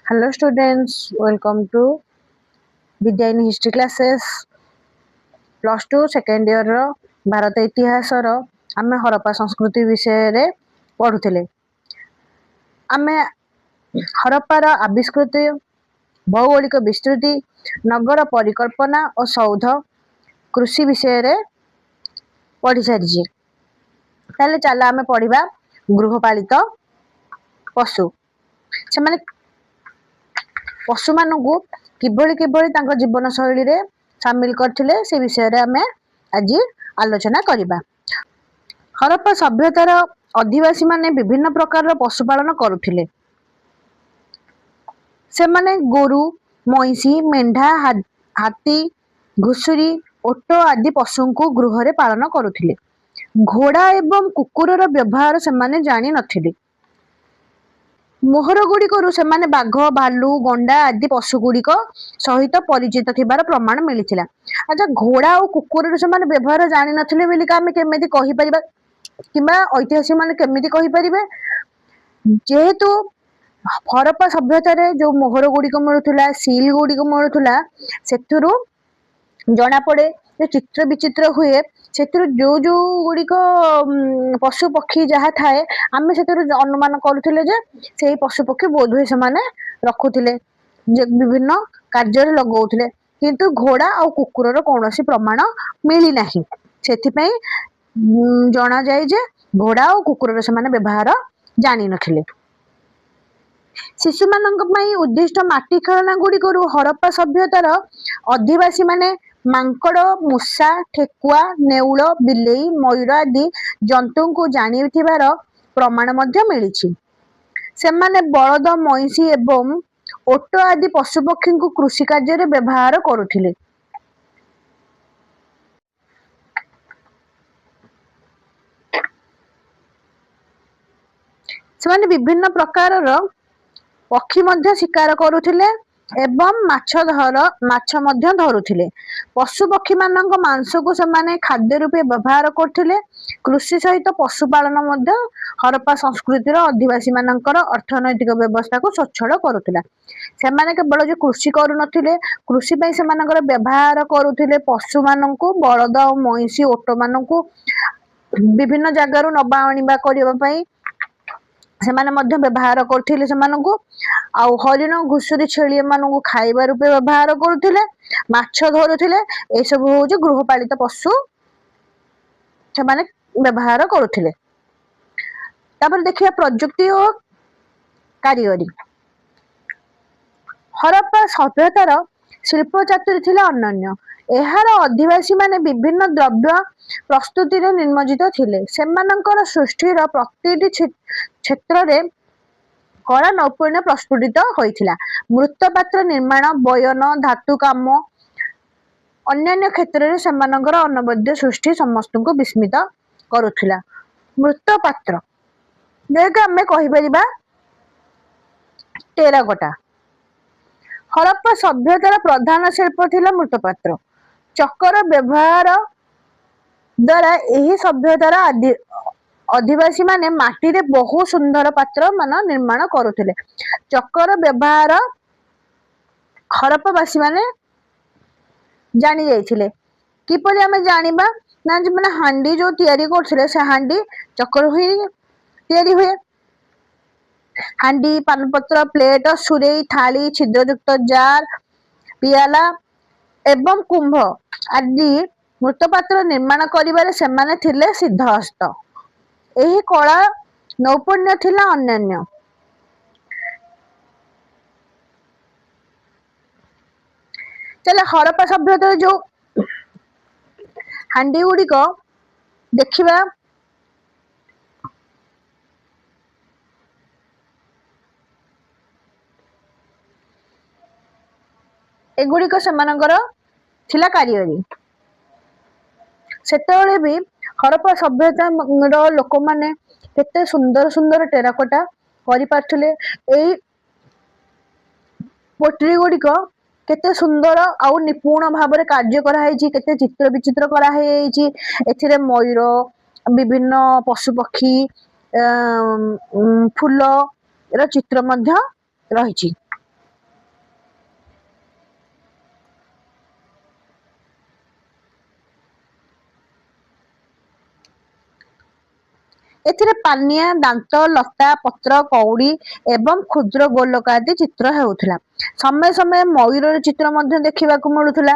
Hello students, welcome to Vidya in History classes. Plus 2 second year ର ଭାରତ ଇତିହାସର ଆମେ ହରପ୍ପା ସଂସ୍କୃତି ବିଷୟରେ ପଢୁଥିଲେ। ଆମେ ହରପ୍ପାର ଆବିଷ୍କୃତି, ଭୌଗୋଳିକ ବିସ୍ତୃତି, ନଗର ପରିକଳ୍ପନା ଓ ସୌଧ, କୃଷି ବିଷୟରେ ପଢି ସାରିଛେ। ତାହେଲେ ଚାଲ ଆମେ ପଢିବା ଗୃହପାଳିତ ପଶୁ। ସେମାନେ ପଶୁମାନଙ୍କୁ କିଭଳି କିଭଳି ତାଙ୍କ ଜୀବନ ଶୈଳୀରେ ସାମିଲ କରିଥିଲେ ସେ ବିଷୟରେ ଆମେ ଆଜି ଆଲୋଚନା କରିବା। ହରପ୍ପା ସଭ୍ୟତାର ଅଧିବାସୀ ମାନେ ବିଭିନ୍ନ ପ୍ରକାରର ପଶୁପାଳନ କରୁଥିଲେ। ସେମାନେ ଗୋରୁ, ମଇଁଷି, ମେଣ୍ଢା, ହାତୀ, ଘୁଷୁରୀ, ଓଟ ଆଦି ପଶୁଙ୍କୁ ଗୃହରେ ପାଳନ କରୁଥିଲେ। ଘୋଡ଼ା ଏବଂ କୁକୁରର ବ୍ୟବହାର ସେମାନେ ଜାଣି ନଥିଲେ। ମୋହର ଗୁଡ଼ିକରୁ ସେମାନେ ବାଘ, ଭାଲୁ, ଗଣ୍ଡା ଆଦି ପଶୁଗୁଡ଼ିକ ସହିତ ପରିଚିତ ଥିବାର ପ୍ରମାଣ ମିଳିଥିଲା। ଆଚ୍ଛା, ଘୋଡ଼ା ଆଉ କୁକୁରର ସେମାନେ ବ୍ୟବହାର ଜାଣିନଥିଲେ ବୋଲି ଆମେ କେମିତି କହିପାରିବା କିମ୍ବା ଐତିହାସିକ ମାନେ କେମିତି କହିପାରିବେ? ଯେହେତୁ ହରପ୍ପା ସଭ୍ୟତାରେ ଯୋଉ ମୋହର ଗୁଡ଼ିକ ମିଳୁଥିଲା, ସିଲ୍ ଗୁଡ଼ିକ ମିଳୁଥିଲା, ସେଥିରୁ ଜଣାପଡ଼େ ଯେ ଚିତ୍ର ବିଚିତ୍ର ହୁଏ। ସେଥିରୁ ଯୋଉ ଯୋଉ ଗୁଡ଼ିକ ପଶୁ ପକ୍ଷୀ ଯାହା ଥାଏ ଆମେ ସେଥିରୁ ଅନୁମାନ କରୁଥିଲେ ଯେ ସେଇ ପଶୁ ପକ୍ଷୀ ବୋଧହୁଏ ସେମାନେ ରଖୁଥିଲେ, ଯେ ବିଭିନ୍ନ କାର୍ଯ୍ୟରେ ଲଗଉଥିଲେ। କିନ୍ତୁ ଘୋଡ଼ା ଆଉ କୁକୁରର କୌଣସି ପ୍ରମାଣ ମିଳିନାହିଁ। ସେଥିପାଇଁ ଜଣାଯାଏ ଯେ ଘୋଡ଼ା ଆଉ କୁକୁରର ସେମାନେ ବ୍ୟବହାର ଜାଣିନଥିଲେ। ଶିଶୁମାନଙ୍କ ପାଇଁ ଉଦ୍ଦିଷ୍ଟ ମାଟି ଖେଳନା ଗୁଡ଼ିକରୁ ହରପ୍ପା ସଭ୍ୟତାର ଅଧିବାସୀ ମାନେ ମାଙ୍କଡ଼, ମୂଷା, ଠେକୁଆ, ନେଉଳ, ବିଲେଇ, ମୟୂର ଆଦି ଜନ୍ତୁଙ୍କୁ ଜାଣିଥିବାର ପ୍ରମାଣ ମଧ୍ୟ ମିଳିଛି। ସେମାନେ ବଳଦ, ମଇଁଷି ଏବଂ ଓଟ ଆଦି ପଶୁପକ୍ଷୀଙ୍କୁ କୃଷି କାର୍ଯ୍ୟରେ ବ୍ୟବହାର କରୁଥିଲେ। ସେମାନେ ବିଭିନ୍ନ ପ୍ରକାରର ପକ୍ଷୀ ମଧ୍ୟ ଶିକାର କରୁଥିଲେ ଏବଂ ମାଛ ମଧ୍ୟ ଧରୁଥିଲେ। ପଶୁ ପକ୍ଷୀ ମାନଙ୍କ ମାଂସକୁ ସେମାନେ ଖାଦ୍ୟ ରୂପେ ବ୍ୟବହାର କରୁଥିଲେ। କୃଷି ସହିତ ପଶୁପାଳନ ମଧ୍ୟ ହରପ୍ପା ସଂସ୍କୃତିର ଅଧିବାସୀ ମାନଙ୍କର ଅର୍ଥନୈତିକ ବ୍ୟବସ୍ଥାକୁ ସ୍ୱଚ୍ଛଳ କରୁଥିଲା। ସେମାନେ କେବଳ ଯୋଉ କୃଷି କରୁନଥିଲେ, କୃଷି ପାଇଁ ସେମାନଙ୍କର ବ୍ୟବହାର କରୁଥିଲେ ପଶୁମାନଙ୍କୁ, ବଳଦ, ମଇଁଷି, ଓଟ ମାନଙ୍କୁ ବିଭିନ୍ନ ଜାଗାରୁ ନବା ଆଣିବା କରିବା ପାଇଁ ସେମାନେ ମଧ୍ୟ ବ୍ୟବହାର କରୁଥିଲେ ସେମାନଙ୍କୁ। ଆଉ ହରିଣ, ଘୁଷୁରୀ, ଛେଳି ଏମାନଙ୍କୁ ଖାଇବା ରୂପେ ବ୍ୟବହାର କରୁଥିଲେ, ମାଛ ଧରୁଥିଲେ। ଏସବୁ ହଉଛି ଗୃହପାଳିତ ପଶୁ ସେମାନେ ବ୍ୟବହାର କରୁଥିଲେ। ତାପରେ ଦେଖିବା ପ୍ରଯୁକ୍ତି ଓ କାରିଗରୀ। ହରପ୍ପା ସଭ୍ୟତାର ଶିଳ୍ପ ଚାତୁରୀ ଥିଲା ଅନନ୍ୟ। ଏହାର ଅଧିବାସୀ ମାନେ ବିଭିନ୍ନ ଦ୍ରବ୍ୟ ପ୍ରସ୍ତୁତିରେ ନିମଜ୍ଜିତ ଥିଲେ। ସେମାନଙ୍କର ସୃଷ୍ଟିର ପ୍ରତିଟି କ୍ଷେତ୍ରରେ କଳା ନୈପୁଣ୍ୟ ପ୍ରସ୍ଫୁଟିତ ହୋଇଥିଲା। ମୃତ୍ପାତ୍ର ନିର୍ମାଣ, ବୟନ, ଧାତୁ କାମ, ଅନ୍ୟାନ୍ୟ କ୍ଷେତ୍ରରେ ସେମାନଙ୍କର ଅନବଦ୍ୟ ସୃଷ୍ଟି ସମସ୍ତଙ୍କୁ ବିସ୍ମିତ କରୁଥିଲା। ମୃତ୍ପାତ୍ର ଯେହେତୁ ଆମେ କହିପାରିବା ଟେରାକୋଟା। ହରପ୍ପା ସଭ୍ୟତାର ପ୍ରଧାନ ଶିଳ୍ପ ଥିଲା ମୃତ୍ପାତ୍ର। ଚକର ବ୍ୟବହାର ଦ୍ୱାରା ଏହି ସଭ୍ୟତାର ଅଧିବାସୀ ମାନେ ମାଟିରେ ବହୁ ସୁନ୍ଦର ପାତ୍ର ମାନ ନିର୍ମାଣ କରୁଥିଲେ। ଚକର ବ୍ୟବହାର ହରପ୍ପାବାସୀ ମାନେ ଜାଣି ଯାଇଥିଲେ। କିପରି ଆମେ ଜାଣିବା ନା, ମାନେ ହାଣ୍ଡି ଯୋଉ ତିଆରି କରୁଥିଲେ ସେ ହାଣ୍ଡି ଚକର ହିଁ ତିଆରି ହୁଏ। ହାଣ୍ଡି, ପାନପତ୍ର, ପ୍ଲେଟ, ସୁରେଇ, ଥାଳି, ଛିଦ୍ରଯୁକ୍ତ ଜାର, ପିଆଲା ଏବଂ କୁମ୍ଭ ଆଦି ମୃତ୍ପାତ୍ର ନିର୍ମାଣ କରିବାରେ ସେମାନେ ଥିଲେ ସିଦ୍ଧହସ୍ତ। ଏହି କଳା ନୈପୁଣ୍ୟ ଥିଲା ଅନନ୍ୟ। ଚାଲେ ହରପ୍ପା ସଭ୍ୟତାର ଯୋଉ ହାଣ୍ଡି ଗୁଡ଼ିକ ଦେଖିବା। ଏଗୁଡ଼ିକ ସେମାନଙ୍କର ଥିଲା କାରିଗରୀ। ସେତେବେଳେ ବି ହରପ୍ପା ସଭ୍ୟତାର ଲୋକମାନେ କେତେ ସୁନ୍ଦର ସୁନ୍ଦର ଟେରାକୋଟା କରିପାରୁଥିଲେ। ଏଇ ପୋଟରୀ ଗୁଡ଼ିକ କେତେ ସୁନ୍ଦର ଆଉ ନିପୁଣ ଭାବରେ କାର୍ଯ୍ୟ କରାହେଇଛି, କେତେ ଚିତ୍ର ବିଚିତ୍ର କରାହେଇଯାଇଛି। ଏଥିରେ ମୟୂର, ବିଭିନ୍ନ ପଶୁପକ୍ଷୀ, ଫୁଲ ର ଚିତ୍ର ମଧ୍ୟ ରହିଛି। ଏଥିରେ ପାନିଆ, ଦାନ୍ତ, ଲତା, ପତ୍ର, କଉଡ଼ି ଏବଂ କ୍ଷୁଦ୍ର ଗୋଲକ ଆଦି ଚିତ୍ର ହେଉଥିଲା। ସମୟ ସମୟ ମୟୂରର ଚିତ୍ର ମଧ୍ୟ ଦେଖିବାକୁ ମିଳୁଥିଲା।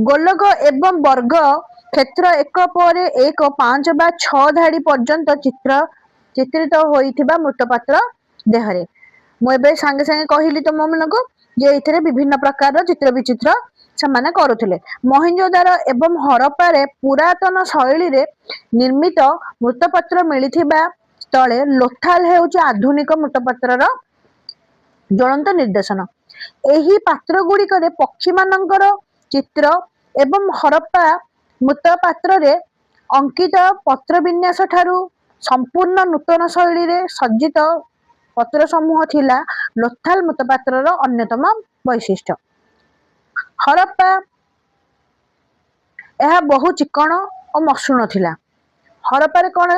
ଗୋଲକ ଏବଂ ବର୍ଗ କ୍ଷେତ୍ର ଏକ ପରେ ଏକ 5 ବା 6 ଧାଡି ପର୍ଯ୍ୟନ୍ତ ଚିତ୍ରିତ ହୋଇଥିବା ମୃତପାତ୍ର ଦେହରେ। ମୁଁ ଏବେ ସାଙ୍ଗେ ସାଙ୍ଗେ କହିଲି ତମମାନଙ୍କୁ ଯେ ଏଥିରେ ବିଭିନ୍ନ ପ୍ରକାରର ଚିତ୍ର ବିଚିତ୍ର ସେମାନେ କରୁଥିଲେ। ମହେଞ୍ଜୋଦାର ଏବଂ ହରପ୍ପାରେ ପୁରାତନ ଶୈଳୀରେ ନିର୍ମିତ ମୃତପାତ୍ର ମିଳିଥିବା ସ୍ଥଳେ ଲୋଥାଲ ହେଉଛି ଆଧୁନିକ ମୃତପାତ୍ରର ଜ୍ୱଳନ୍ତ ନିଦର୍ଶନ। ଏହି ପାତ୍ର ଗୁଡ଼ିକରେ ପକ୍ଷୀମାନଙ୍କର ଚିତ୍ର ଏବଂ ହରପ୍ପା ମୃତପାତ୍ରରେ ଅଙ୍କିତ ପତ୍ର ବିନ୍ୟାସ ଠାରୁ ସମ୍ପୂର୍ଣ୍ଣ ନୂତନ ଶୈଳୀରେ ସଜ୍ଜିତ ପତ୍ର ସମୂହ ଥିଲା ଲୋଥାଲ ମୃତପାତ୍ରର ଅନ୍ୟତମ ବୈଶିଷ୍ଟ୍ୟ। ହରପ୍ପା ଏହା ବହୁ ଚିକ୍କଣ ଓ ମସୃଣ ଥିଲା। ହରପ୍ପାରେ କଣ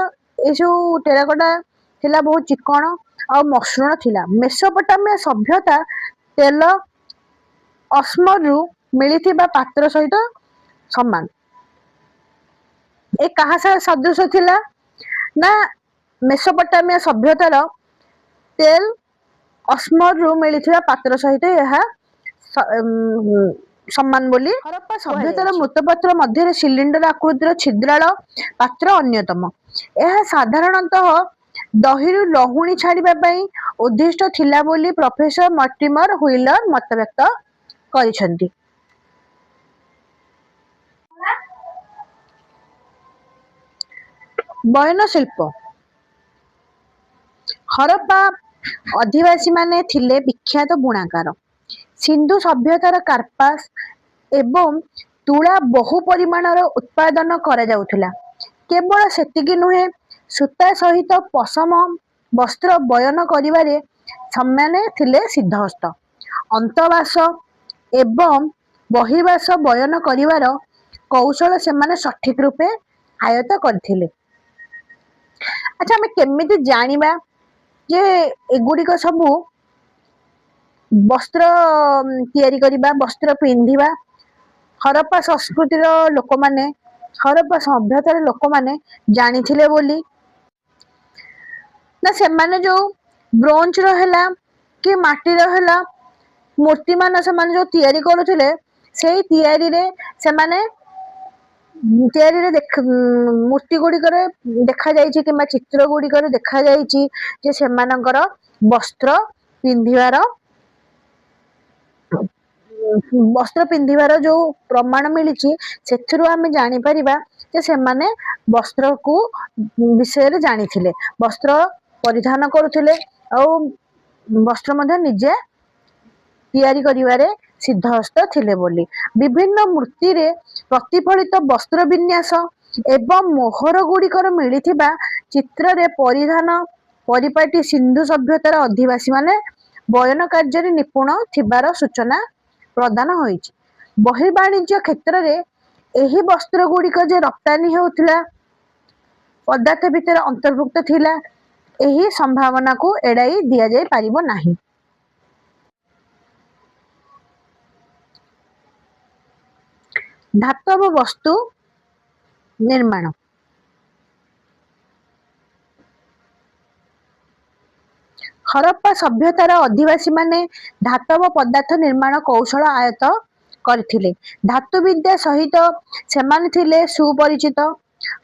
ଏସବୁ ଟେରାକୋଟା ଥିଲା ବହୁତ ଚିକ୍କଣ ଆଉ ମସୃଣ ଥିଲା। ମେସୋପୋଟାମିଆ ସଭ୍ୟତା ତେଲ ଅସ୍ମରରୁ ମିଳିଥିବା ପାତ୍ର ସହିତ ସମାନ। ଏ କାହା ସଦୃଶ ଥିଲା ନା ମେସୋପୋଟାମିଆ ସଭ୍ୟତାର ତେଲ ଅସ୍ମରରୁ ମିଳିଥିବା ପାତ୍ର ସହିତ ଏହା ସମାନ ବୋଲି। ହରପ୍ପା ସଭ୍ୟତାର ମୃତପାତ୍ର ମଧ୍ୟରେ ସିଲିଣ୍ଡର ଆକୃତିର ଛିଦ୍ରାଳ ପାତ୍ର ଅନ୍ୟତମ। ଏହା ସାଧାରଣତଃ ଦହିରୁ ଲହୁଣୀ ଛାଡ଼ିବା ପାଇଁ ଉଦ୍ଦିଷ୍ଟ ଥିଲା ବୋଲି ପ୍ରଫେସର ମର୍ଟିମର ହୁଇଲର ମତବ୍ୟକ୍ତ କରିଛନ୍ତି। ବୟନ ଶିଳ୍ପ। ହରପ୍ପା ଅଧିବାସୀମାନେ ଥିଲେ ବିଖ୍ୟାତ ବୁଣାକାର। ସିନ୍ଧୁ ସଭ୍ୟତାର କାର୍ପାସ ଏବଂ ତୁଳା ବହୁ ପରିମାଣର ଉତ୍ପାଦନ କରାଯାଉଥିଲା। କେବଳ ସେତିକି ନୁହେଁ, ସୂତା ସହିତ ପଶମ ବସ୍ତ୍ର ବୟନ କରିବାରେ ସେମାନେ ଥିଲେ ସିଦ୍ଧହସ୍ତ। ଅନ୍ତବାସ ଏବଂ ବହିର୍ବାସ ବୟନ କରିବାର କୌଶଳ ସେମାନେ ସଠିକ ରୂପେ ଆୟତ୍ତ କରିଥିଲେ। ଆଚ୍ଛା, ଆମେ କେମିତି ଜାଣିବା ଯେ ଏଗୁଡ଼ିକ ସବୁ ବସ୍ତ୍ର ତିଆରି କରିବା, ବସ୍ତ୍ର ପିନ୍ଧିବା? ହରପ୍ପା ସଂସ୍କୃତିର ଲୋକମାନେ, ହରପ୍ପା ସଭ୍ୟତାର ଲୋକମାନେ ଜାଣିଥିଲେ ବୋଲି ନା ସେମାନେ ଯୋଉ ବ୍ରୋଞ୍ଜର ହେଲା କି ମାଟିର ହେଲା ମୂର୍ତ୍ତିମାନ ସେମାନେ ଯୋଉ ତିଆରି କରୁଥିଲେ, ସେଇ ତିଆରିରେ ସେମାନେ ମୂର୍ତ୍ତି ଗୁଡ଼ିକରେ ଦେଖାଯାଇଛି କିମ୍ବା ଚିତ୍ର ଗୁଡ଼ିକରେ ଦେଖାଯାଇଛି ଯେ ସେମାନଙ୍କର ବସ୍ତ୍ର ପିନ୍ଧିବାର ଯୋଉ ପ୍ରମାଣ ମିଳିଛି, ସେଥିରୁ ଆମେ ଜାଣିପାରିବା ଯେ ସେମାନେ ବସ୍ତ୍ରକୁ ବିଷୟରେ ଜାଣିଥିଲେ, ବସ୍ତ୍ର ପରିଧାନ କରୁଥିଲେ ଆଉ ବସ୍ତ୍ର ମଧ୍ୟ ନିଜେ ତିଆରି କରିବାରେ ସିଦ୍ଧହସ୍ତ ଥିଲେ ବୋଲି। ବିଭିନ୍ନ ମୂର୍ତ୍ତିରେ ପ୍ରତିଫଳିତ ବସ୍ତ୍ର ବିନ୍ୟାସ ଏବଂ ମୋହର ଗୁଡ଼ିକର ମିଳିଥିବା ଚିତ୍ରରେ ପରିଧାନ ପରିପାଟି ସିନ୍ଧୁ ସଭ୍ୟତାର ଅଧିବାସୀମାନେ ବୟନ କାର୍ଯ୍ୟରେ ନିପୁଣ ଥିବାର ସୂଚନା ପ୍ରଦାନ ହୋଇଛି। ବହିର୍ବାଣିଜ୍ୟ କ୍ଷେତ୍ରରେ ଏହି ବସ୍ତ୍ର ଗୁଡ଼ିକ ଯେ ରପ୍ତାନି ହେଉଥିଲା ପଦାର୍ଥ ଭିତରେ ଅନ୍ତର୍ଭୁକ୍ତ ଥିଲା, ଏହି ସମ୍ଭାବନାକୁ ଏଡ଼ାଇ ଦିଆଯାଇ ପାରିବ ନାହିଁ। ଧାତବ ବସ୍ତୁ ନିର୍ମାଣ। ହରପ୍ପା ସଭ୍ୟତାର ଅଧିବାସୀମାନେ ଧାତବ ପଦାର୍ଥ ନିର୍ମାଣ କୌଶଳ ଆୟତ୍ତ କରିଥିଲେ। ଧାତୁ ବିଦ୍ୟା ସହିତ ସେମାନେ ଥିଲେ ସୁପରିଚିତ।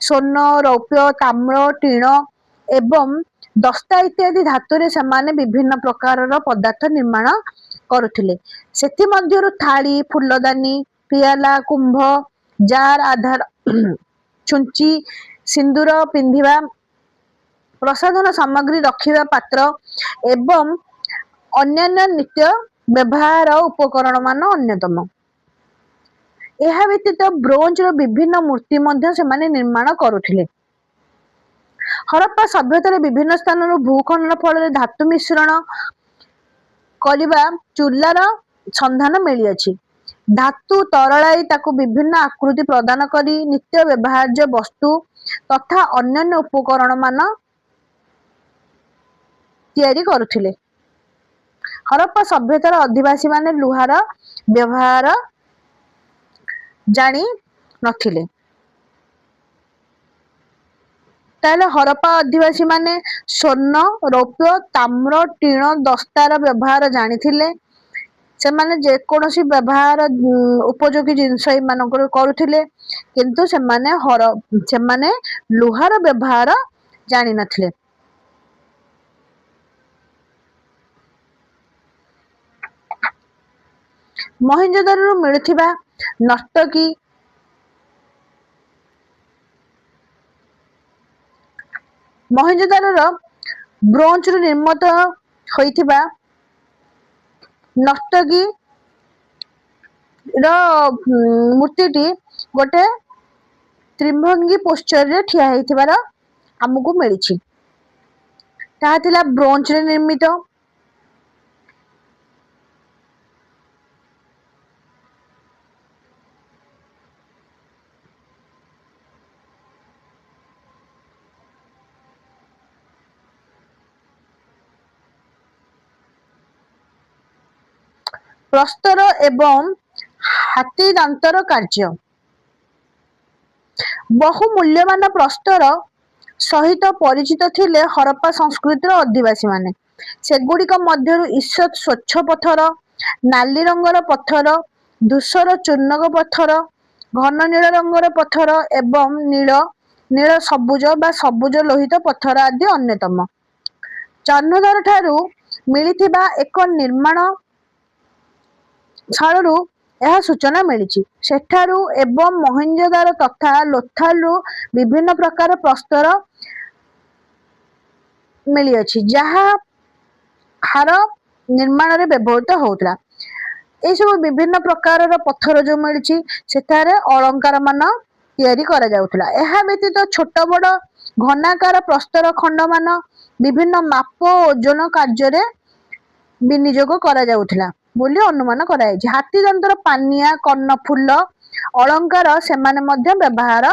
ସ୍ୱର୍ଣ୍ଣ, ରୌପ୍ୟ, ତାମ୍ର, ଟିଣ ଏବଂ ଦସ୍ତା ଇତ୍ୟାଦି ଧାତୁରେ ସେମାନେ ବିଭିନ୍ନ ପ୍ରକାରର ପଦାର୍ଥ ନିର୍ମାଣ କରୁଥିଲେ। ସେଥିମଧ୍ୟରୁ ଥାଳି, ଫୁଲଦାନୀ, ପିଆଲା, କୁମ୍ଭ, ଜାର, ଆଧାର, ଛୁଞ୍ଚି, ସିନ୍ଦୁର ପିନ୍ଧିବା, ପ୍ରସାଧନ ସାମଗ୍ରୀ ରଖିବା ପାତ୍ର ଏବଂ ଅନ୍ୟାନ୍ୟ ନିତ୍ୟ ବ୍ୟବହାର ଉପକରଣମାନ ଅନ୍ୟତମ। ଏହା ବ୍ୟତୀତ ବ୍ରୋଞ୍ଜର ବିଭିନ୍ନ ମୂର୍ତ୍ତି ମଧ୍ୟ ସେମାନେ ନିର୍ମାଣ କରୁଥିଲେ। ହରପ୍ପା ସଭ୍ୟତାର ବିଭିନ୍ନ ସ୍ଥାନରୁ ଭୂଖନନ ଫଳରେ ଧାତୁ ମିଶ୍ରଣ କରିବା ଚୁଲାର ସନ୍ଧାନ ମିଳିଅଛି। ଧାତୁ ତରଳାଇ ତାକୁ ବିଭିନ୍ନ ଆକୃତି ପ୍ରଦାନ କରି ନିତ୍ୟ ବ୍ୟବହାର୍ଯ୍ୟ ବସ୍ତୁ ତଥା ଅନ୍ୟାନ୍ୟ ଉପକରଣମାନ ତିଆରି କରୁଥିଲେ। ହରପ୍ପା ସଭ୍ୟତାର ଅଧିବାସୀମାନେ ଲୁହାର ବ୍ୟବହାର ଜାଣି ନଥିଲେ। ତାହେଲେ ହରପ୍ପା ଅଧିବାସୀ ମାନେ ସ୍ୱର୍ଣ୍ଣ, ରୌପ୍ୟ, ତାମ୍ର, ଟିଣ, ଦସ୍ତାର ବ୍ୟବହାର ଜାଣିଥିଲେ। ସେମାନେ ଯେକୌଣସି ବ୍ୟବହାର ଉପଯୋଗୀ ଜିନିଷ ଏମାନଙ୍କର କରୁଥିଲେ, କିନ୍ତୁ ସେମାନେ ଲୁହାର ବ୍ୟବହାର ଜାଣିନଥିଲେ। ମହେଞ୍ଜୋଦାରୋରୁ ମିଳୁଥିବା ନର୍ତ୍ତକୀ ମହେଞ୍ଜୋଦାରୋର ବ୍ରୋଞ୍ଜରୁ ନିର୍ମିତ ହୋଇଥିବା ନର୍ତ୍ତକୀ ର ମୂର୍ତ୍ତିଟି ଗୋଟେ ତ୍ରିଭଙ୍ଗୀ ପୋସ୍ଚରରେ ଠିଆ ହେଇଥିବାର ଆମକୁ ମିଳିଛି। ତାହା ଥିଲା ବ୍ରୋଞ୍ଜରେ ନିର୍ମିତ। ପ୍ରସ୍ତର ଏବଂ ହାତୀ ଦାନ୍ତର କାର୍ଯ୍ୟ। ବହୁ ମୂଲ୍ୟବାନ ପ୍ରସ୍ତର ସହିତ ପରିଚିତ ଥିଲେ ହରପ୍ପା ସଂସ୍କୃତିର ଅଧିବାସୀମାନେ। ସେଗୁଡ଼ିକ ମଧ୍ୟରୁ ଈଷତ୍ ସ୍ୱଚ୍ଛ ପଥର, ନାଲି ରଙ୍ଗର ପଥର, ଧୂସର ଚୂର୍ଣ୍ଣକ ପଥର, ଘନ ନୀଳ ରଙ୍ଗର ପଥର ଏବଂ ନୀଳ ସବୁଜ ବା ସବୁଜ ଲୋହିତ ପଥର ଆଦି ଅନ୍ୟତମ। ଚର୍ଣ୍ଣୋଦାର ଠାରୁ ମିଳିଥିବା ଏକ ନିର୍ମାଣ ଶାଳରୁ ଏହା ସୂଚନା ମିଳିଛି। ସେଠାରୁ ଏବଂ ମହେଞ୍ଜୋଦାର ତଥା ଲୋଥାଲରୁ ବିଭିନ୍ନ ପ୍ରକାର ପ୍ରସ୍ତର ମିଳିଅଛି, ଯାହା ହାର ନିର୍ମାଣରେ ବ୍ୟବହୃତ ହେଉଥିଲା। ଏସବୁ ବିଭିନ୍ନ ପ୍ରକାରର ପଥର ଯୋଉ ମିଳିଛି, ସେଠାରେ ଅଳଙ୍କାର ମାନ ତିଆରି କରାଯାଉଥିଲା। ଏହା ବ୍ୟତୀତ ଛୋଟ ବଡ଼ ଘନାକାର ପ୍ରସ୍ତର ଖଣ୍ଡମାନ ବିଭିନ୍ନ ମାପ ଓ ଓଜନ କାର୍ଯ୍ୟରେ ବିନିଯୋଗ କରାଯାଉଥିଲା ବୋଲି ଅନୁମାନ କରାଯାଇଛି। ହାତୀ ଦାନ୍ତର ପାନିଆ, କର୍ଣ୍ଣଫୁଲ ଅଳଙ୍କାର ସେମାନେ ମଧ୍ୟ ବ୍ୟବହାର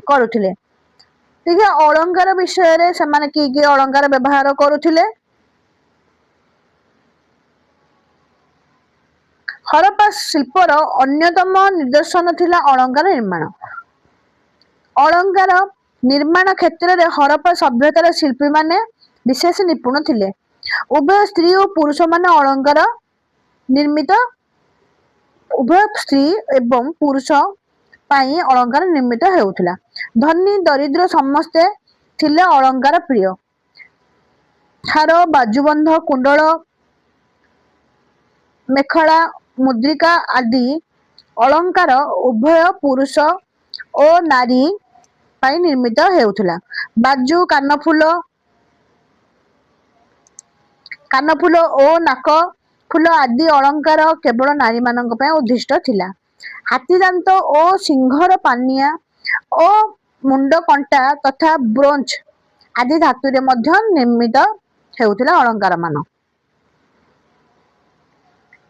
କରୁଥିଲେ। ଟିକେ ଅଳଙ୍କାର ବିଷୟରେ ସେମାନେ କି ଅଳଙ୍କାର ବ୍ୟବହାର କରୁଥିଲେ? ହରପ୍ପା ଶିଳ୍ପର ଅନ୍ୟତମ ନିଦର୍ଶନ ଥିଲା ଅଳଙ୍କାର ନିର୍ମାଣ। ଅଳଙ୍କାର ନିର୍ମାଣ କ୍ଷେତ୍ରରେ ହରପ୍ପା ସଭ୍ୟତାର ଶିଳ୍ପୀମାନେ ବିଶେଷ ନିପୁଣ ଥିଲେ। ଉଭୟ ସ୍ତ୍ରୀ ଓ ପୁରୁଷମାନେ ଅଳଙ୍କାର ନିର୍ମିତ ଉଭୟ ସ୍ତ୍ରୀ ଏବଂ ପୁରୁଷ ପାଇଁ ଅଳଙ୍କାର ନିର୍ମିତ ହେଉଥିଲା। ଧନୀ ଦରିଦ୍ର ସମସ୍ତେ ଥିଲେ ଅଳଙ୍କାର ପ୍ରିୟ। ହାର, ବାଜୁବନ୍ଧ, କୁଣ୍ଡଳ, ମେଖଳା, ମୁଦ୍ରିକା ଆଦି ଅଳଙ୍କାର ଉଭୟ ପୁରୁଷ ଓ ନାରୀ ପାଇଁ ନିର୍ମିତ ହେଉଥିଲା। ବାଜୁ, କାନଫୁଲ ଓ ନାକ ଫୁଲ ଆଦି ଅଳଙ୍କାର କେବଳ ନାରୀମାନଙ୍କ ପାଇଁ ଉଦ୍ଦିଷ୍ଟ ଥିଲା। ହାତୀ ଦାନ୍ତ ଓ ସିଂହର ପାନିଆ ଓ ମୁଣ୍ଡ କଣ୍ଟା ତଥା ବ୍ରୋଞ୍ଜ ଆଦି ଧାତୁରେ ମଧ୍ୟ ନିର୍ମିତ ହେଉଥିଲା ଅଳଙ୍କାର ମାନ।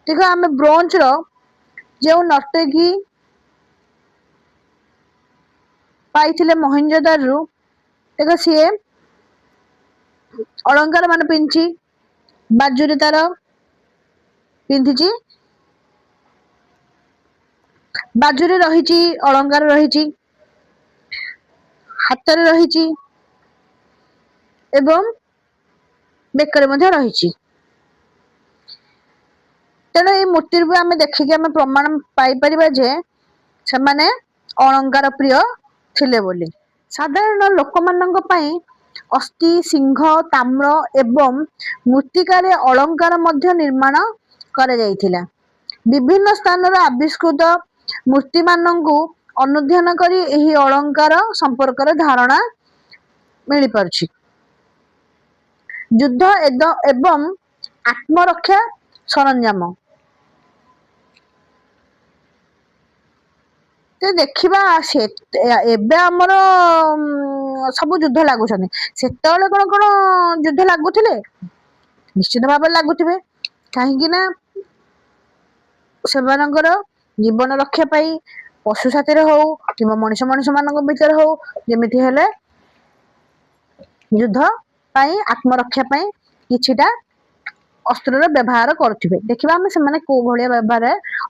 ଦେଖ, ଆମେ ବ୍ରୋଞ୍ଜର ଯେଉଁ ନର୍ତ୍ତକୀ ପାଇଥିଲେ ମହେଞ୍ଜୋଦାରୋରୁ, ଦେଖ ସିଏ ଅଳଙ୍କାର ମାନ ପିନ୍ଧିଛି, ବାଜୁରେ ତାର ପିନ୍ଧିଛି, ବାଜୁରେ ରହିଛି ଅଳଙ୍କାର ରହିଛି, ହାତରେ ରହିଛି ଏବଂ ବେକରେ ମଧ୍ୟ ରହିଛି। ତେଣୁ ଏଇ ମୂର୍ତ୍ତିରୁ ଆମେ ଦେଖିକି ଆମେ ପ୍ରମାଣ ପାଇପାରିବା ଯେ ସେମାନେ ଅଳଙ୍କାର ପ୍ରିୟ ଥିଲେ ବୋଲି। ସାଧାରଣ ଲୋକମାନଙ୍କ ପାଇଁ ଅସ୍ଥି, ସିଂହ, ତାମ୍ର ଏବଂ ମୃତ୍ତିକାରେ ଅଳଙ୍କାର ମଧ୍ୟ ନିର୍ମାଣ କରାଯାଇଥିଲା। ବିଭିନ୍ନ ସ୍ଥାନର ଆବିଷ୍କୃତ ମୂର୍ତ୍ତିମାନଙ୍କୁ ଅନୁଧ୍ୟାନ କରି ଏହି ଅଳଙ୍କାର ସମ୍ପର୍କରେ ଧାରଣା ମିଳିପାରୁଛି। ଯୁଦ୍ଧ ଏବଂ ଆତ୍ମରକ୍ଷା ସରଞ୍ଜାମ। ଦେଖିବା, ଏବେ ଆମର ସବୁ ଯୁଦ୍ଧ ଲାଗୁଛନ୍ତି। ସେତେବେଳେ କଣ କଣ ଯୁଦ୍ଧ ଲାଗୁଥିଲେ? ନିଶ୍ଚିତ ଭାବରେ ଲାଗୁଥିବେ। କାହିଁକି ନା ସେମାନଙ୍କର ଜୀବନ ରକ୍ଷା ପାଇଁ ପଶୁ ସାଥିରେ ହଉ କିମ୍ବା ମଣିଷ ମାନଙ୍କ ଭିତରେ ହଉ, ଯେମିତି ହେଲେ ଯୁଦ୍ଧ ପାଇଁ ଆତ୍ମରକ୍ଷା ପାଇଁ କିଛିଟା ଅସ୍ତ୍ରର ବ୍ୟବହାର କରୁଥିବେ। ଦେଖିବା ଆମେ ସେମାନେ କୋଉ ଭଳିଆ ବ୍ୟବହାର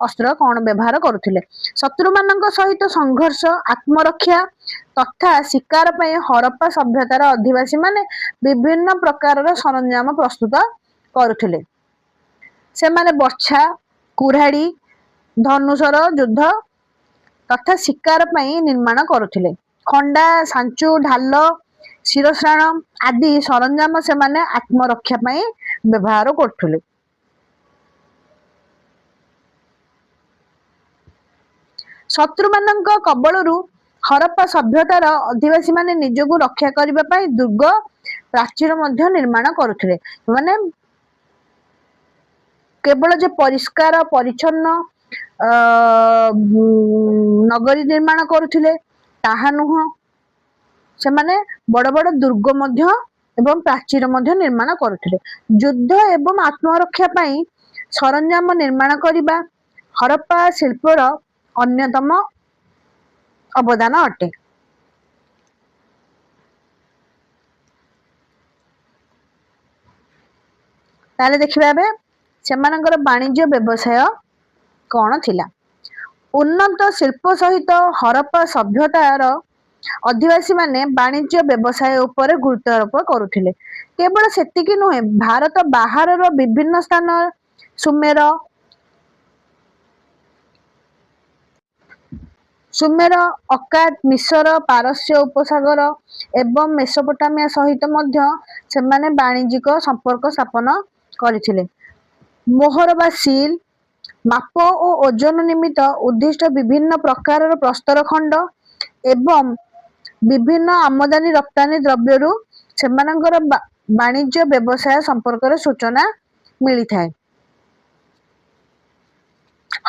ଅସ୍ତ୍ର କଣ ବ୍ୟବହାର କରୁଥିଲେ। ଶତ୍ରୁ ମାନଙ୍କ ସହିତ ସଂଘର୍ଷ, ଆତ୍ମରକ୍ଷା ତଥା ଶିକାର ପାଇଁ ହରପ୍ପା ସଭ୍ୟତାର ଅଧିବାସୀ ମାନେ ବିଭିନ୍ନ ପ୍ରକାରର ସରଞ୍ଜାମ ପ୍ରସ୍ତୁତ କରୁଥିଲେ। ସେମାନେ ବର୍ଛା, କୁରାଢୀ, ଧନୁଶର ଯୁଦ୍ଧ ତଥା ଶିକାର ପାଇଁ ନିର୍ମାଣ କରୁଥିଲେ। ଖଣ୍ଡା, ସାଞ୍ଚୁ, ଢାଲ, ଶିରସ୍ତ୍ରାଣ ଆଦି ସରଞ୍ଜାମ ସେମାନେ ଆତ୍ମରକ୍ଷା ପାଇଁ ବ୍ୟବହାର କରୁଥିଲେ। ଶତ୍ରୁ ମାନଙ୍କ କବଳରୁ ହରପ୍ପା ସଭ୍ୟତାର ଅଧିବାସୀ ମାନେ ନିଜକୁ ରକ୍ଷା କରିବା ପାଇଁ ଦୁର୍ଗ, ପ୍ରାଚୀର ମଧ୍ୟ ନିର୍ମାଣ କରୁଥିଲେ। ମାନେ କେବଳ ଯେ ପରିଷ୍କାର ପରିଚ୍ଛନ୍ନ ନଗରୀ ନିର୍ମାଣ କରୁଥିଲେ ତାହା ନୁହଁ, ସେମାନେ ବଡ ବଡ ଦୁର୍ଗ ମଧ୍ୟ ଏବଂ ପ୍ରାଚୀର ମଧ୍ୟ ନିର୍ମାଣ କରୁଥିଲେ। ଯୁଦ୍ଧ ଏବଂ ଆତ୍ମରକ୍ଷା ପାଇଁ ସରଞ୍ଜାମ ନିର୍ମାଣ କରିବା ହରପ୍ପା ଶିଳ୍ପର ଅନ୍ୟତମ ଅବଦାନ ଅଟେ। ତାହେଲେ ଦେଖିବା ଏବେ ସେମାନଙ୍କର ବାଣିଜ୍ୟ ବ୍ୟବସାୟ କଣ ଥିଲା। ଉନ୍ନତ ଶିଳ୍ପ ସହିତ ହରପ୍ପା ସଭ୍ୟତାର ଅଧିବାସୀ ମାନେ ବାଣିଜ୍ୟ ବ୍ୟବସାୟ ଉପରେ ଗୁରୁତ୍ୱ ଆରୋପ କରୁଥିଲେ। କେବଳ ସେତିକି ନୁହେଁ, ଭାରତ ବାହାରର ବିଭିନ୍ନ ସ୍ଥାନ ସୁମେର, ଅକାଦ, ମିଶର, ପାରସ୍ୟ ଉପସାଗର ଏବଂ ମେସୋପୋଟାମିଆ ସହିତ ମଧ୍ୟ ସେମାନେ ବାଣିଜ୍ୟିକ ସମ୍ପର୍କ ସ୍ଥାପନ କରିଥିଲେ। ମୋହର ବା ସିଲ୍, ମାପ ଓ ଓଜନ ନିମିତ୍ତ ଉଦ୍ଦିଷ୍ଟ ବିଭିନ୍ନ ପ୍ରକାରର ପ୍ରସ୍ତର ଖଣ୍ଡ ଏବଂ ବିଭିନ୍ନ ଆମଦାନୀ ରପ୍ତାନୀ ଦ୍ରବ୍ୟରୁ ସେମାନଙ୍କର ବାଣିଜ୍ୟ ବ୍ୟବସାୟ ସମ୍ପର୍କରେ ସୂଚନା ମିଳିଥାଏ।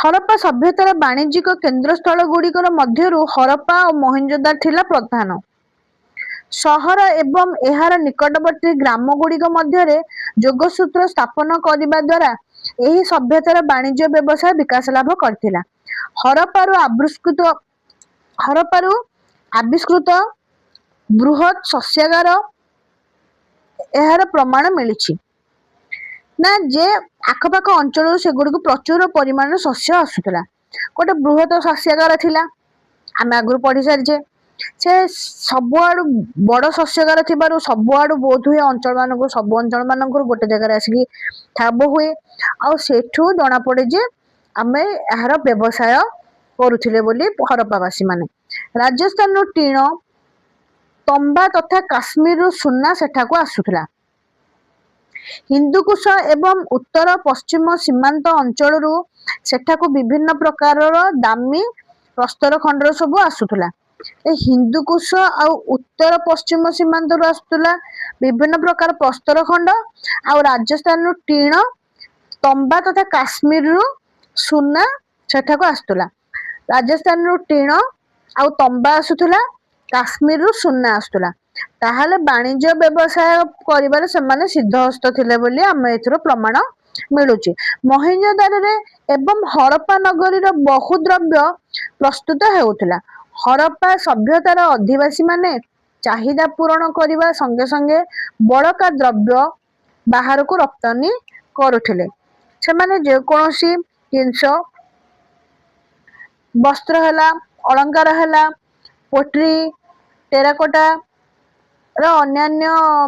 ହରପ୍ପା ସଭ୍ୟତାର ବାଣିଜ୍ୟିକ କେନ୍ଦ୍ରସ୍ଥଳ ଗୁଡିକର ମଧ୍ୟରୁ ହରପ୍ପା ଓ ମହେଞ୍ଜୋଦାର ଥିଲା ପ୍ରଧାନ। ସହର ଏବଂ ଏହାର ନିକଟବର୍ତ୍ତୀ ଗ୍ରାମ ଗୁଡିକ ମଧ୍ୟରେ ଯୋଗସୂତ୍ର ସ୍ଥାପନ କରିବା ଦ୍ୱାରା ଏହି ସଭ୍ୟତାର ବାଣିଜ୍ୟ ବ୍ୟବସାୟ ବିକାଶ ଲାଭ କରିଥିଲା। ହରପ୍ପାରୁ ଆବିଷ୍କୃତ ବୃହତ୍ ଶସ୍ୟାଗାର ଏହାର ପ୍ରମାଣ ମିଳିଛି ନା ଯେ ଆଖପାଖ ଅଞ୍ଚଳରୁ ସେଗୁଡିକୁ ପ୍ରଚୁର ପରିମାଣର ଶସ୍ୟ ଆସୁଥିଲା। ଗୋଟେ ବୃହତ ଶସ୍ୟାଗାର ଥିଲା, ଆମେ ଆଗରୁ ପଢି ସାରିଛେ। ସେ ସବୁଆଡୁ ବଡ ଶସ୍ୟାଗାର ଥିବାରୁ ସବୁଆଡୁ ବହୁତ ହୁଏ ସବୁ ଅଞ୍ଚଳ ମାନଙ୍କରୁ ଗୋଟେ ଜାଗାରେ ଆସିକି ଠାବ ହୁଏ। ଆଉ ସେଠୁ ଜଣା ପଡେ ଯେ ଆମେ ଏହାର ବ୍ୟବସାୟ କରୁଥିଲେ ବୋଲି ହରପ୍ପାବାସୀ ମାନେ। ରାଜସ୍ଥାନରୁ ଟିଣ, ତମ୍ବା ତଥା କାଶ୍ମୀରରୁ ସୁନା ସେଠାକୁ ଆସୁଥିଲା। ହିନ୍ଦୁକୁଶ ଏବଂ ଉତ୍ତର ପଶ୍ଚିମ ସୀମାନ୍ତ ଅଞ୍ଚଳରୁ ସେଠାକୁ ବିଭିନ୍ନ ପ୍ରକାରର ଦାମୀ ପ୍ରସ୍ତର ଖଣ୍ଡର ସବୁ ଆସୁଥିଲା। ଏ ହିନ୍ଦୁକୁଶ ଆଉ ଉତ୍ତର ପଶ୍ଚିମ ସୀମାନ୍ତରୁ ଆସୁଥିଲା ବିଭିନ୍ନ ପ୍ରକାର ପ୍ରସ୍ତର ଖଣ୍ଡ, ଆଉ ରାଜସ୍ଥାନରୁ ଟିଣ, ତମ୍ବା ତଥା କାଶ୍ମୀରରୁ ସୁନା ସେଠାକୁ ଆସୁଥିଲା। ରାଜସ୍ଥାନରୁ ଟିଣ ଆଉ ତମ୍ବା ଆସୁଥିଲା, କାଶ୍ମୀରରୁ ସୁନା ଆସୁଥିଲା। ତାହେଲେ ବାଣିଜ୍ୟ ବ୍ୟବସାୟ କରିବାରେ ସେମାନେ ସିଦ୍ଧହସ୍ତ ଥିଲେ ବୋଲି ଆମେ ଏଥିରୁ ପ୍ରମାଣ ମିଳୁଛି। ମହେଞ୍ଜୋଦାରରେ ଏବଂ ହରପ୍ପା ନଗରୀର ବହୁ ଦ୍ରବ୍ୟ ପ୍ରସ୍ତୁତ ହେଉଥିଲା। ହରପ୍ପା ସଭ୍ୟତାର ଅଧିବାସୀ ମାନେ ଚାହିଦା ପୂରଣ କରିବା ସଙ୍ଗେ ସଙ୍ଗେ ବଳକା ଦ୍ରବ୍ୟ ବାହାରକୁ ରପ୍ତାନି କରୁଥିଲେ। ସେମାନେ ଯେକୌଣସି ଜିନିଷ, ବସ୍ତ୍ର ହେଲା, ଅଳଙ୍କାର ହେଲା, ପୋଟ୍ରି, ଟେରାକୋଟା ର ଅନ୍ୟାନ୍ୟ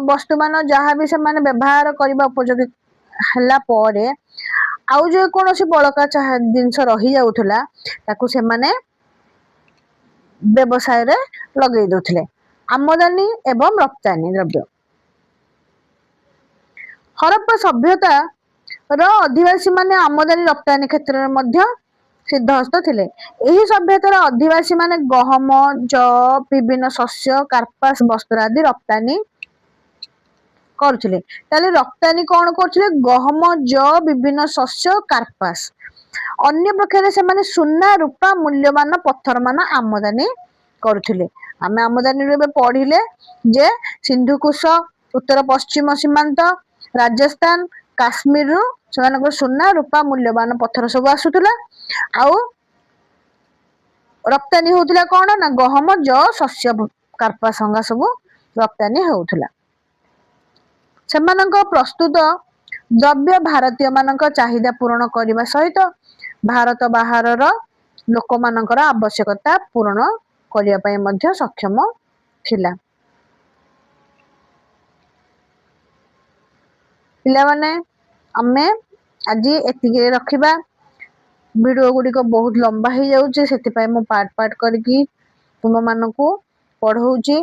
ବସ୍ତୁମାନ ଯାହାବି ସେମାନେ ବ୍ୟବହାର କରିବା ଉପଯୋଗୀ ହେଲା ପରେ ଆଉ ଯେକୌଣସି ବଳକା ଜିନିଷ ରହିଯାଉଥିଲା ତାକୁ ସେମାନେ ବ୍ୟବସାୟରେ ଲଗେଇ ଦଉଥିଲେ। ଆମଦାନୀ ଏବଂ ରପ୍ତାନୀ ଦ୍ରବ୍ୟ। ହରପ୍ପା ସଭ୍ୟତାର ଅଧିବାସୀ ମାନେ ଆମଦାନୀ ରପ୍ତାନୀ କ୍ଷେତ୍ରରେ ମଧ୍ୟ ସିଦ୍ଧହସ୍ତ ଥିଲେ। ଏହି ସଭ୍ୟତାର ଅଧିବାସୀ ମାନେ ଗହମ, ଯଅ, ବିଭିନ୍ନ ଶସ୍ୟ, କାର୍ପାସ ବସ୍ତ୍ର ଆଦି ରପ୍ତାନୀ କରୁଥିଲେ। ତାହେଲେ ରପ୍ତାନୀ କଣ କରୁଥିଲେ? ଗହମ, ଯଅ, ବିଭିନ୍ନ ଶସ୍ୟ, କାର୍ପାସ। ଅନ୍ୟ ପକ୍ଷରେ ସେମାନେ ସୁନା, ରୂପା, ମୂଲ୍ୟବାନ ପଥର ମାନ ଆମଦାନୀ କରୁଥିଲେ। ଆମେ ଆମଦାନୀରୁ ଏବେ ପଢିଲେ ଯେ ସିନ୍ଧୁକୁଶ, ଉତ୍ତର ପଶ୍ଚିମ ସୀମାନ୍ତ, ରାଜସ୍ଥାନ, କାଶ୍ମୀରରୁ ସେମାନଙ୍କର ସୁନା, ରୂପା, ମୂଲ୍ୟବାନ ପଥର ସବୁ ଆସୁଥିଲା। ଆଉ ରପ୍ତାନୀ ହଉଥିଲା କଣ ନା ଗହମ, ଯଅ, ଶସ୍ୟ, କାର୍ପାସ ସବୁ ରପ୍ତାନୀ ହଉଥିଲା। ସେମାନଙ୍କ ପ୍ରସ୍ତୁତ ଦ୍ରବ୍ୟ ଭାରତୀୟ ମାନଙ୍କ ଚାହିଦା ପୂରଣ କରିବା ସହିତ ଭାରତ ବାହାରର ଲୋକମାନଙ୍କର ଆବଶ୍ୟକତା ପୂରଣ କରିବା ପାଇଁ ମଧ୍ୟ ସକ୍ଷମ ଥିଲା। ପିଲାମାନେ ଆମେ ଆଜି ଏତିକି ରଖିବା। ଭିଡ଼ିଓ ଗୁଡ଼ିକ ବହୁତ ଲମ୍ବା ହେଇଯାଉଛି, ସେଥିପାଇଁ ମୁଁ ପାର୍ଟ ପାର୍ଟ କରିକି ତୁମମାନଙ୍କୁ ପଢ଼ଉଛି।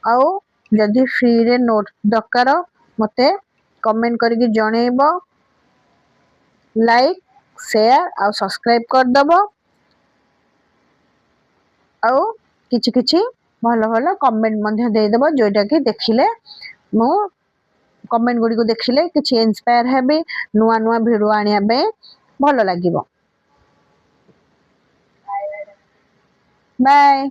ଆଉ ଯଦି ଫ୍ରିରେ ନୋଟ୍ ଦରକାର ମୋତେ କମେଣ୍ଟ କରିକି ଜଣେଇବ। ଲାଇକ୍, ସେୟାର ଆଉ ସବସ୍କ୍ରାଇବ କରିଦେବ। ଆଉ କିଛି କିଛି ଭଲ ଭଲ କମେଣ୍ଟ ମଧ୍ୟ ଦେଇଦେବ, ଯୋଉଟାକି ଦେଖିଲେ ମୁଁ କମେଣ୍ଟ ଗୁଡ଼ିକୁ ଦେଖିଲେ କିଛି ଇନ୍ସପାୟାର ହେବି, ନୂଆ ନୂଆ ଭିଡ଼ିଓ ଆଣିବା ପାଇଁ ଭଲ ଲାଗିବ। ବାଏ।